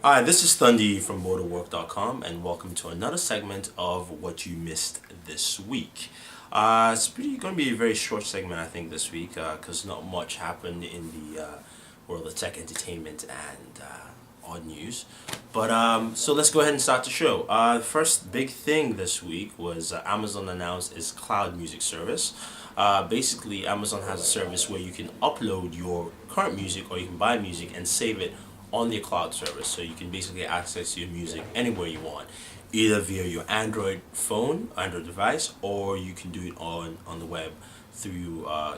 Hi, this is Thundy from Booredatwork.com, and welcome to another segment of What You Missed This Week. It's going to be a very short segment, I think, this week, because not much happened in the world of tech entertainment and odd news. But so let's go ahead and start the show. The first big thing this week was Amazon announced its cloud music service. Basically, Amazon has a service where you can upload your current music, or you can buy music and save it on their cloud service, so you can basically access your music anywhere you want, either via your Android phone, Android device, or you can do it on the web through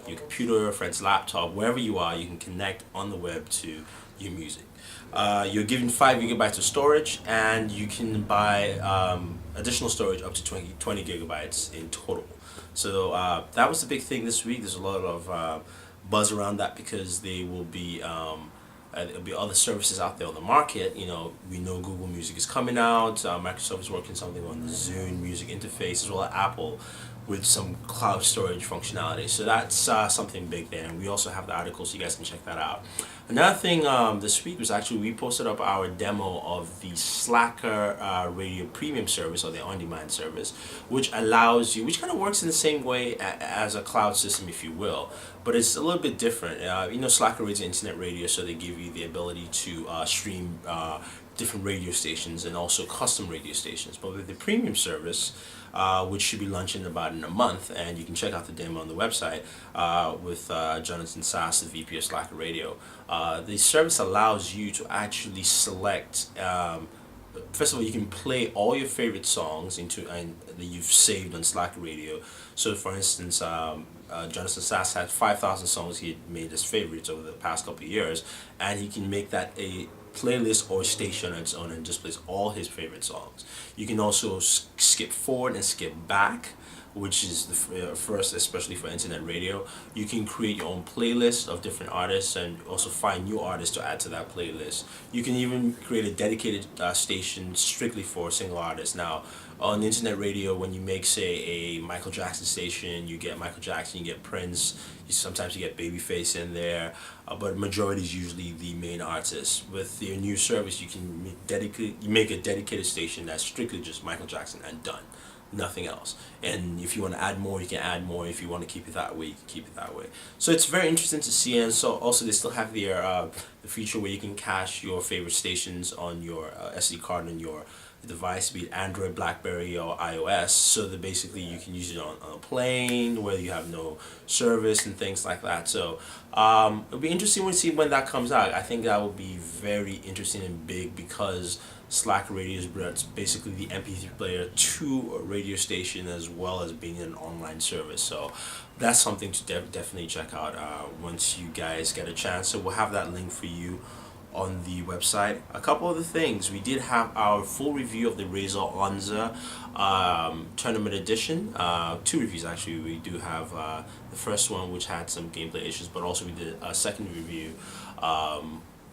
your computer, friend's laptop, wherever you are. You can connect on the web to your music. You're given 5 gigabytes of storage, and you can buy additional storage up to 20 gigabytes in total. So that was the big thing this week. There's a lot of buzz around that because they will be there'll be other services out there on the market. You know, we know Google Music is coming out. Microsoft is working something on the Zune music interface, as well as Apple with some cloud storage functionality. So that's something big there. And we also have the article, so you guys can check that out. Another thing this week was actually we posted up our demo of the Slacker Radio Premium service, or the on-demand service, which allows you, which kind of works in the same way as a cloud system, if you will, but it's a little bit different. You know, Slacker is internet radio, so they give you the ability to stream different radio stations and also custom radio stations. But with the premium service, which should be launching about in a month, and you can check out the demo on the website with Jonathan Sass, the VP of Slacker Radio. The service allows you to actually select. First of all, you can play all your favorite songs that you've saved on Slacker Radio. So, for instance, Jonathan Sass had 5,000 songs he had made as favorites over the past couple of years, and he can make that a playlist or station on its own and just plays all his favorite songs. You can also skip forward and skip back, which is the first, especially for internet radio. You can create your own playlist of different artists and also find new artists to add to that playlist. You can even create a dedicated station strictly for a single artist. Now, on internet radio, when you make, say, a Michael Jackson station, you get Michael Jackson, you get Prince, sometimes you get Babyface in there, but majority is usually the main artist. With your new service, you can make a dedicated station that's strictly just Michael Jackson and done. Nothing else. And if you want to add more, you can add more. If you want to keep it that way, you can keep it that way. So it's very interesting to see. And so also they still have the feature where you can cache your favorite stations on your SD card on your device, be it Android, BlackBerry, or iOS, so that basically you can use it on a plane where you have no service and things like that. So it'll be interesting to see when that comes out. I think that will be very interesting and big, because Slacker Radio is basically the MP3 player to a radio station, as well as being an online service. So that's something to definitely check out once you guys get a chance. So we'll have that link for you on the website. A couple other things. We did have our full review of the Razer Onza Tournament Edition. 2 reviews actually. We do have the first one, which had some gameplay issues, but also we did a second review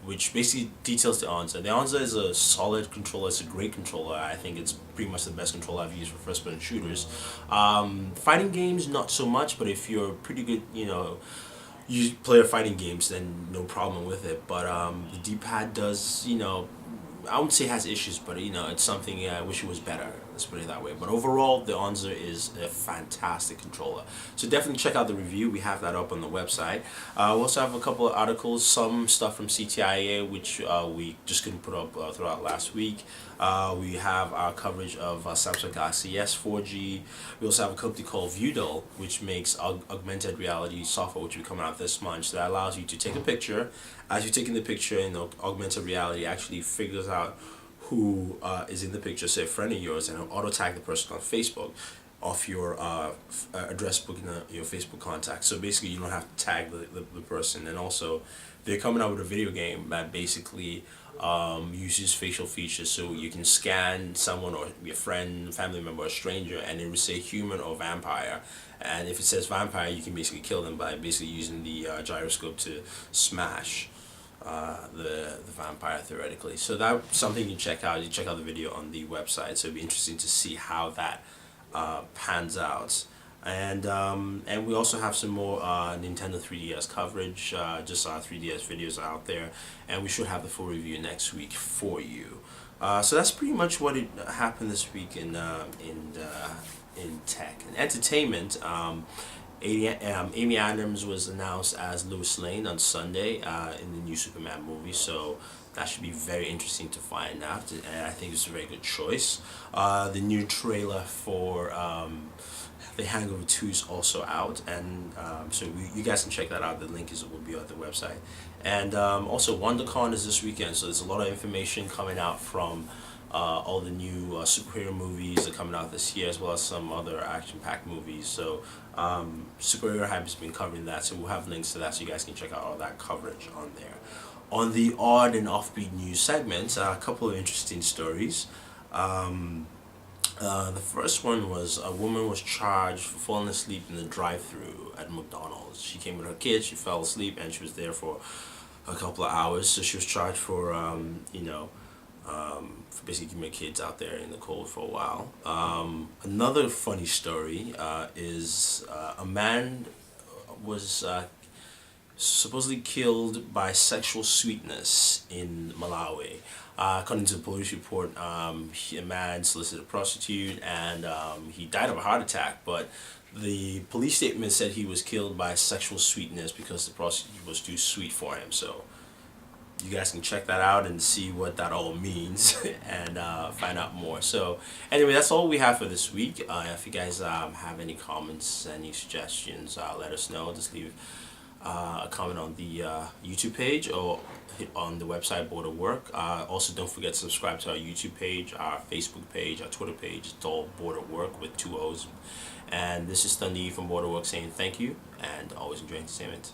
which basically details the Onza. The Onza is a solid controller. It's a great controller. I think it's pretty much the best controller I've used for first-person shooters. Fighting games, not so much, but if you're pretty good, you play fighting games, then no problem with it. But the D-pad does, I wouldn't say it has issues, but it's something I wish it was better. Let's put it that way. But overall, the Onza is a fantastic controller. So definitely check out the review. We have that up on the website. We also have a couple of articles, some stuff from CTIA, which we just couldn't put up throughout last week. We have our coverage of Samsung Galaxy S 4G. We also have a company called Viewdle, which makes augmented reality software, which will be coming out this month. So that allows you to take a picture. As you're taking the picture, augmented reality actually figures out who is in the picture, say a friend of yours, and it'll auto tag the person on Facebook off your address book in your Facebook contacts. So basically you don't have to tag the person. And also they're coming out with a video game that basically uses facial features, so you can scan someone, or your friend, family member, or stranger, and it will say human or vampire. And if it says vampire, you can basically kill them by basically using the gyroscope to smash the vampire, theoretically. So that's something you check out. You check out the video on the website, so it'll be interesting to see how that pans out. And we also have some more Nintendo 3DS coverage, just 3DS videos out there, and we should have the full review next week for you. So that's pretty much what it happened this week in tech and entertainment. Amy Adams was announced as Lois Lane on Sunday in the new Superman movie, so that should be very interesting to find out. And I think it's a very good choice. The new trailer for the Hangover II is also out, and so you guys can check that out. The link will be on the website. And also, WonderCon is this weekend, so there's a lot of information coming out from all the new superhero movies that are coming out this year, as well as some other action-packed movies. So Superhero Hype has been covering that, so we'll have links to that so you guys can check out all that coverage on there. On the odd and offbeat news segments, a couple of interesting stories. The first one was a woman was charged for falling asleep in the drive-thru at McDonald's. She came with her kids, she fell asleep, and she was there for a couple of hours. So she was charged for, for basically keeping her kids out there in the cold for a while. Another funny story is a man was supposedly killed by sexual sweetness in Malawi. According to the police report, a man solicited a prostitute and he died of a heart attack, but the police statement said he was killed by sexual sweetness because the prostitute was too sweet for him. So you guys can check that out and see what that all means and find out more. So anyway, that's all we have for this week. If you guys have any comments, any suggestions, let us know. Just leave a comment on the YouTube page or hit on the website Booredatwork. Also, don't forget to subscribe to our YouTube page, our Facebook page, our Twitter page. It's all Booredatwork with 2 O's. And this is Thunder from Booredatwork saying thank you and always enjoy entertainment.